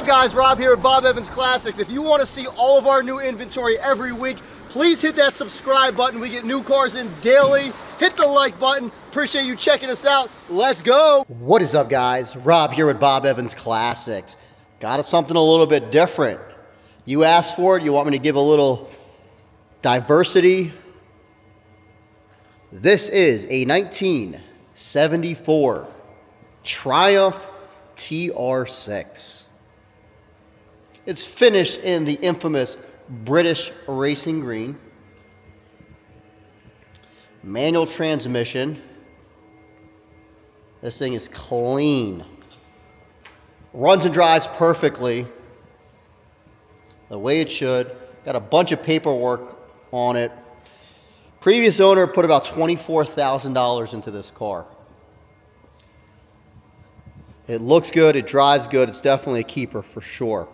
up, guys? Rob here at Bob Evans Classics. If you want to see all of our new inventory every week, please hit that subscribe button. We get new cars in daily. Hit the like button. Appreciate you checking us out. Let's go. What is up, guys? Rob here with Bob Evans Classics. Got something a little bit different. You asked for it. You want me to give a little diversity. This is a 1974 Triumph TR6. It's finished in the infamous British racing green. Manual transmission. This thing is clean. Runs and drives perfectly the way it should. Got a bunch of paperwork on it. Previous owner put about $24,000 into this car. It looks good, it drives good, it's definitely a keeper for sure.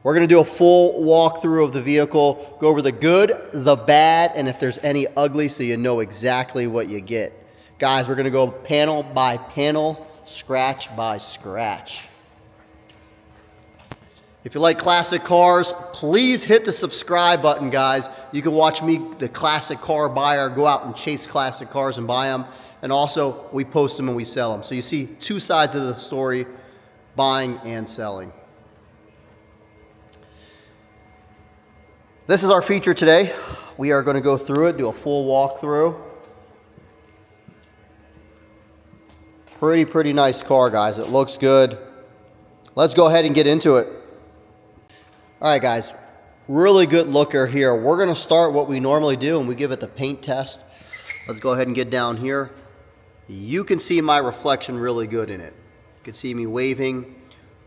We're going to do a full walkthrough of the vehicle, go over the good, the bad, and if there's any ugly so you know exactly what you get. Guys, we're going to go panel by panel, scratch by scratch. If you like classic cars, please hit the subscribe button, guys. You can watch me, the classic car buyer, go out and chase classic cars and buy them. And also, we post them and we sell them. So you see two sides of the story, buying and selling. This is our feature today. We are going to go through it, do a full walkthrough. Pretty nice car, guys. It looks good. Let's go ahead and get into it. All right, guys. Really good looker here. We're going to start what we normally do, and we give it the paint test. Let's go ahead and get down here. You can see my reflection really good in it. You can see me waving.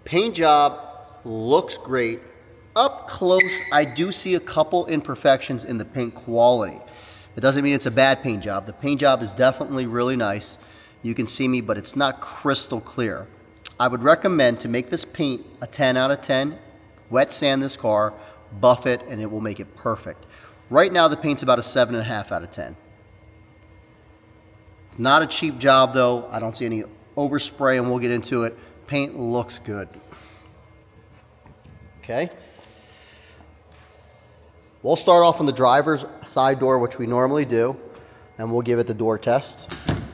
Paint job looks great. Up close, I do see a couple imperfections in the paint quality. It doesn't mean it's a bad paint job. The paint job is definitely really nice. You can see me, but it's not crystal clear. I would recommend to make this paint a 10 out of 10. Wet sand this car, buff it, and it will make it perfect. Right now, the paint's about a 7.5 out of 10. It's not a cheap job, though. I don't see any overspray, and we'll get into it. Paint looks good. Okay. We'll start off on the driver's side door, which we normally do, and we'll give it the door test.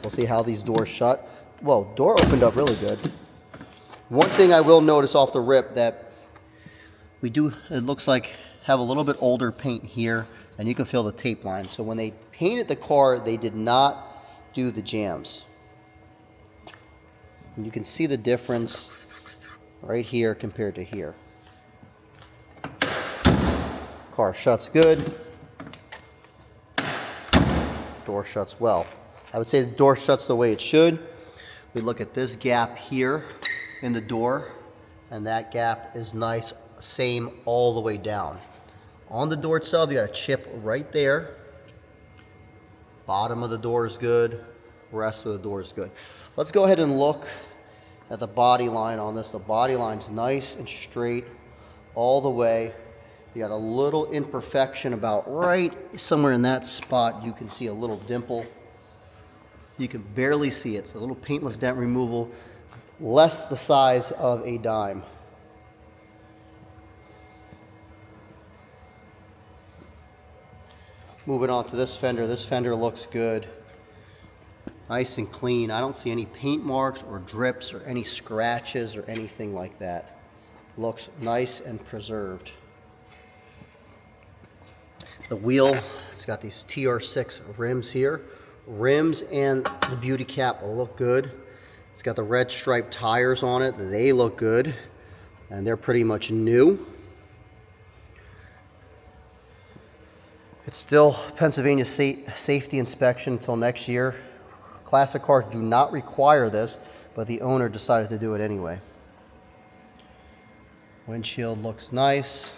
We'll see how these doors shut. Whoa, door opened up really good. One thing I will notice off the rip that we do, it looks like, have a little bit older paint here, and you can feel the tape line. So when they painted the car, they did not do the jams. And you can see the difference right here compared to here. Car shuts good. Door shuts well. I would say the door shuts the way it should. We look at this gap here in the door, and that gap is nice, same all the way down. On the door itself, you got a chip right there. Bottom of the door is good. Rest of the door is good. Let's go ahead and look at the body line on this. The body line's nice and straight all the way. You got a little imperfection about right somewhere in that spot. You can see a little dimple. You can barely see it. It's a little paintless dent removal, less the size of a dime. Moving on to this fender. This fender looks good. Nice and clean. I don't see any paint marks or drips or any scratches or anything like that. Looks nice and preserved. The wheel, it's got these TR6 rims here. Rims and the beauty cap look good. It's got the red striped tires on it. They look good. And they're pretty much new. It's still Pennsylvania safety inspection until next year. Classic cars do not require this, but the owner decided to do it anyway. Windshield looks nice.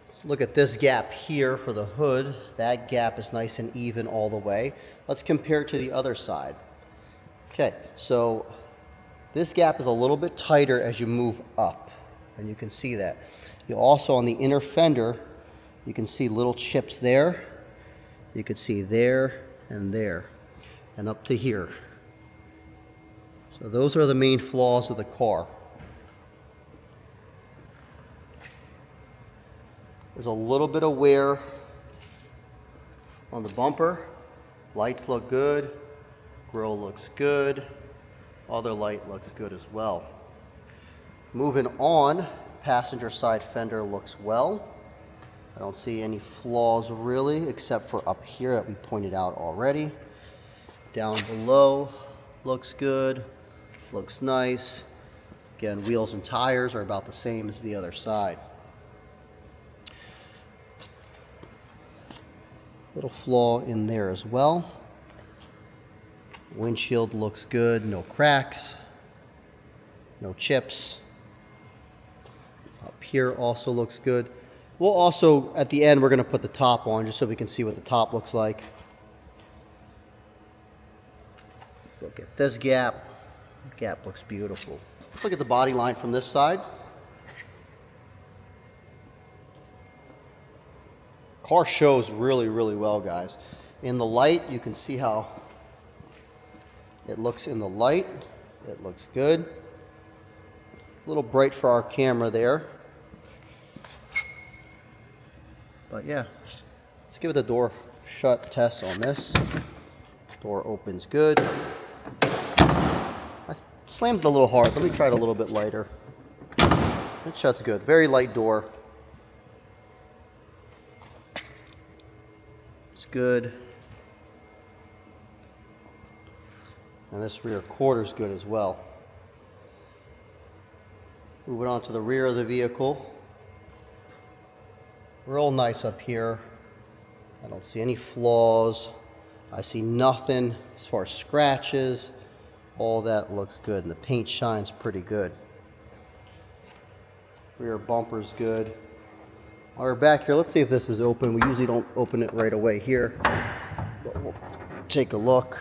Let's look at this gap here for the hood. That gap is nice and even all the way. Let's compare it to the other side. Okay, so this gap is a little bit tighter as you move up, and you can see that. You also, on the inner fender, you can see little chips there. You can see there and there, and up to here. So those are the main flaws of the car. There's a little bit of wear on the bumper. Lights look good. Grille looks good. Other light looks good as well. Moving on, passenger side fender looks well. I don't see any flaws really, except for up here that we pointed out already. Down below looks good, looks nice. Again, wheels and tires are about the same as the other side. Little flaw in there as well. Windshield looks good, no cracks, no chips. Up here also looks good. We'll also, at the end, we're going to put the top on just so we can see what the top looks like. Look at this gap. The gap looks beautiful. Let's look at the body line from this side. Car shows really, really well, guys. In the light, you can see how it looks in the light. It looks good. A little bright for our camera there. But yeah, let's give it the door shut test on this. Door opens good. I slammed it a little hard. Let me try it a little bit lighter. It shuts good. Very light door. It's good. And this rear quarter's good as well. Moving on to the rear of the vehicle. Real nice up here. I don't see any flaws. I see nothing as far as scratches. All that looks good, and the paint shines pretty good. Rear bumper's good. While we're back here, let's see if this is open. We usually don't open it right away here, but we'll take a look.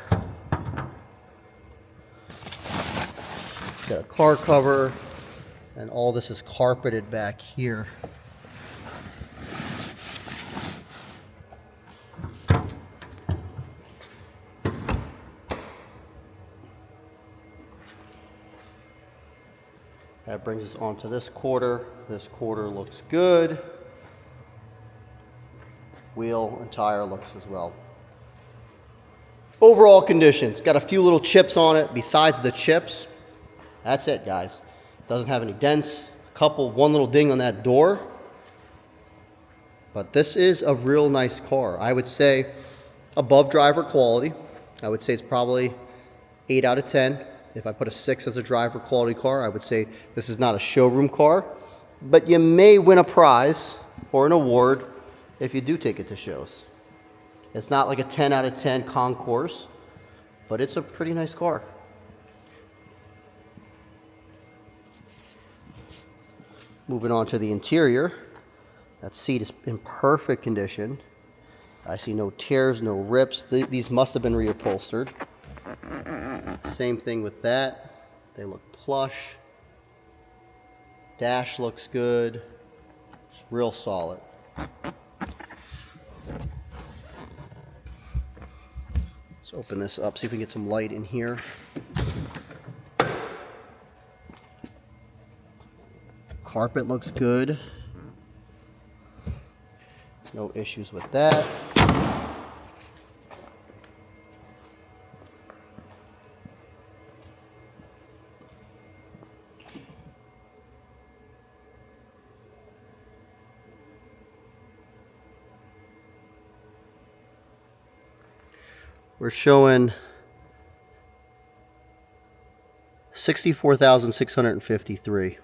Got a car cover, and all this is carpeted back here. That brings us on to this quarter. This quarter looks good. Wheel and tire looks as well. Overall conditions, got a few little chips on it. Besides the chips, that's it, guys. Doesn't have any dents. One little ding on that door. But this is a real nice car. I would say above driver quality. I would say it's probably 8 out of 10. If I put a 6 as a driver quality car, I would say this is not a showroom car. But you may win a prize or an award if you do take it to shows. It's not like a 10 out of 10 concourse, but it's a pretty nice car. Moving on to the interior. That seat is in perfect condition. I see no tears, no rips. These must have been reupholstered. Same thing with that. They look plush. Dash looks good. It's real solid. Let's open this up, see if we can get some light in here. Carpet looks good. No issues with that. We're showing 64,653.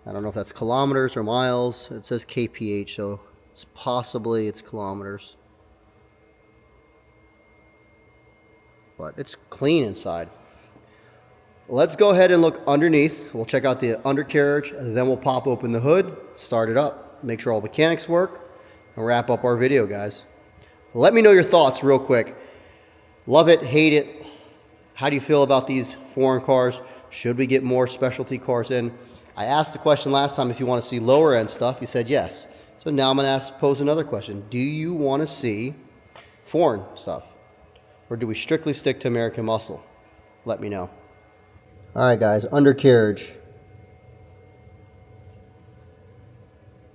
I don't know if that's kilometers or miles. It says kph, so it's possibly kilometers. But it's clean inside. Let's go ahead and look underneath. We'll check out the undercarriage, and then we'll pop open the hood, start it up, make sure all mechanics work, and wrap up our video, guys. Let me know your thoughts real quick. Love it, hate it. How do you feel about these foreign cars? Should we get more specialty cars in? I asked the question last time if you want to see lower end stuff. You said yes. So now I'm going to pose another question. Do you want to see foreign stuff? Or do we strictly stick to American muscle? let me know. All right, guys, undercarriage.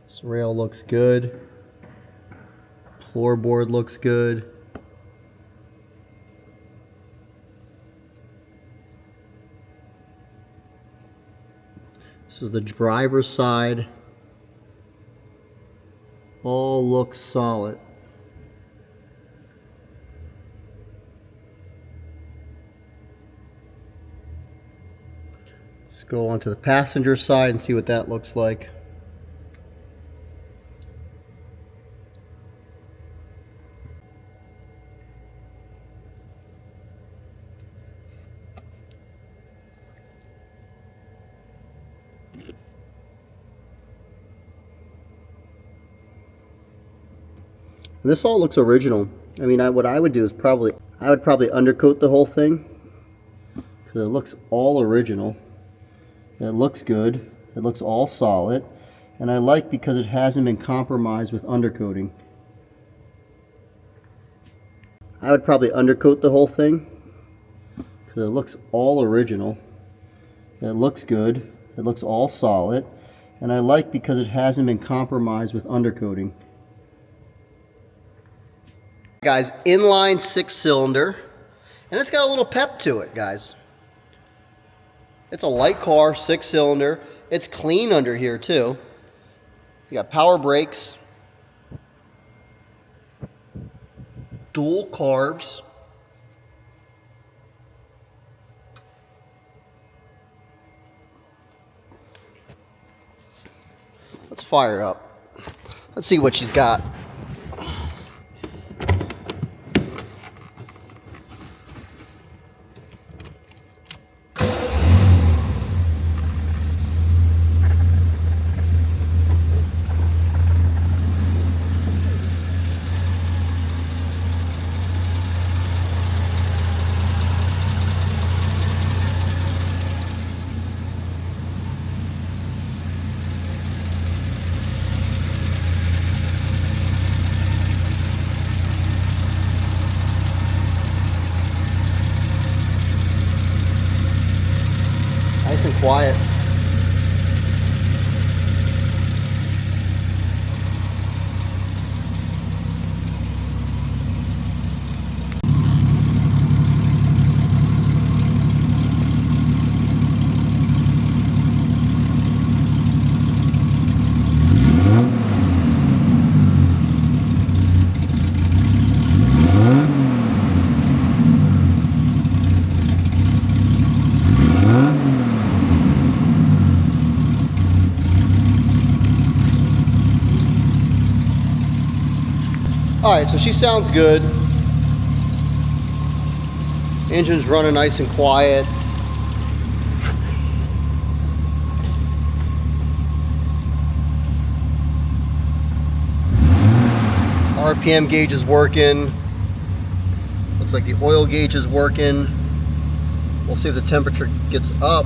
This rail looks good. Floorboard looks good. This is the driver's side. All looks solid. Let's go on to the passenger side and see what that looks like. This all looks original. I mean, what I would do is I would probably undercoat the whole thing because it looks all original. It looks good. It looks all solid, and I like because it hasn't been compromised with undercoating. I would probably undercoat the whole thing because it looks all original. It looks good. It looks all solid, and I like because it hasn't been compromised with undercoating. Guys, inline 6-cylinder, and it's got a little pep to it, guys. It's a light car, 6-cylinder. It's clean under here too. You got power brakes, dual carbs, let's fire it up. Let's see what she's got. Nice and quiet. Alright, so she sounds good. Engine's running nice and quiet. RPM gauge is working. Looks like the oil gauge is working. We'll see if the temperature gets up.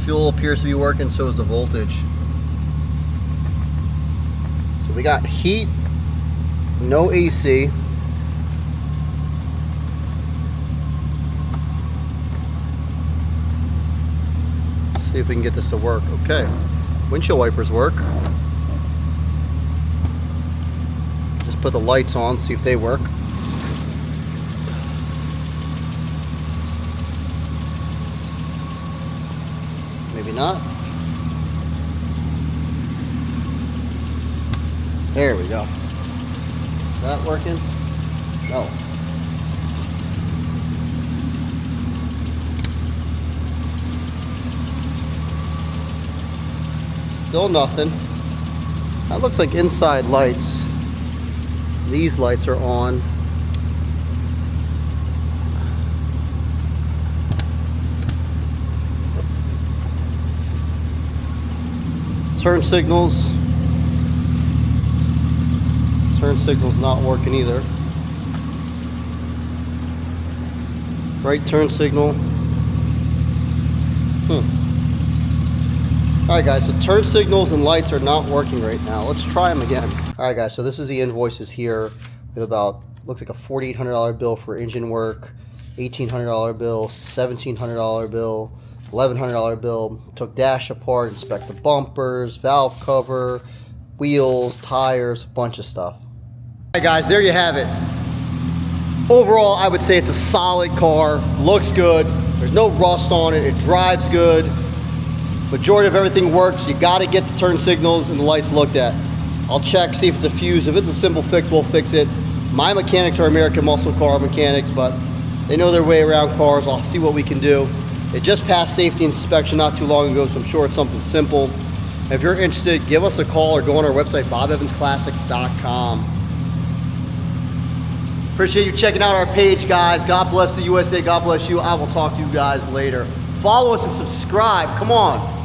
Fuel appears to be working, so is the voltage. So we got heat. No AC. See if we can get this to work. Okay. Windshield wipers work. Just put the lights on, see if they work. Maybe not. There we go. Is that working? No. Still nothing. That looks like inside lights. These lights are on. Turn signals. Turn signal's not working either. Right turn signal. Alright guys, so turn signals and lights are not working right now. Let's try them again. Alright guys, so this is the invoices here. We have about, looks like a $4,800 bill for engine work, $1,800 bill, $1,700 bill, $1,100 bill. Took dash apart, inspect the bumpers, valve cover, wheels, tires, a bunch of stuff. All right, guys, there you have it. Overall, I would say it's a solid car. Looks good. There's no rust on it. It drives good. Majority of everything works. You got to get the turn signals and the lights looked at. I'll check, see if it's a fuse. If it's a simple fix, we'll fix it. My mechanics are American muscle car mechanics, but they know their way around cars. I'll see what we can do. It just passed safety inspection not too long ago, so I'm sure it's something simple. If you're interested, give us a call or go on our website, bobevansclassics.com. Appreciate you checking out our page, guys. God bless the USA. God bless you. I will talk to you guys later. Follow us and subscribe. Come on.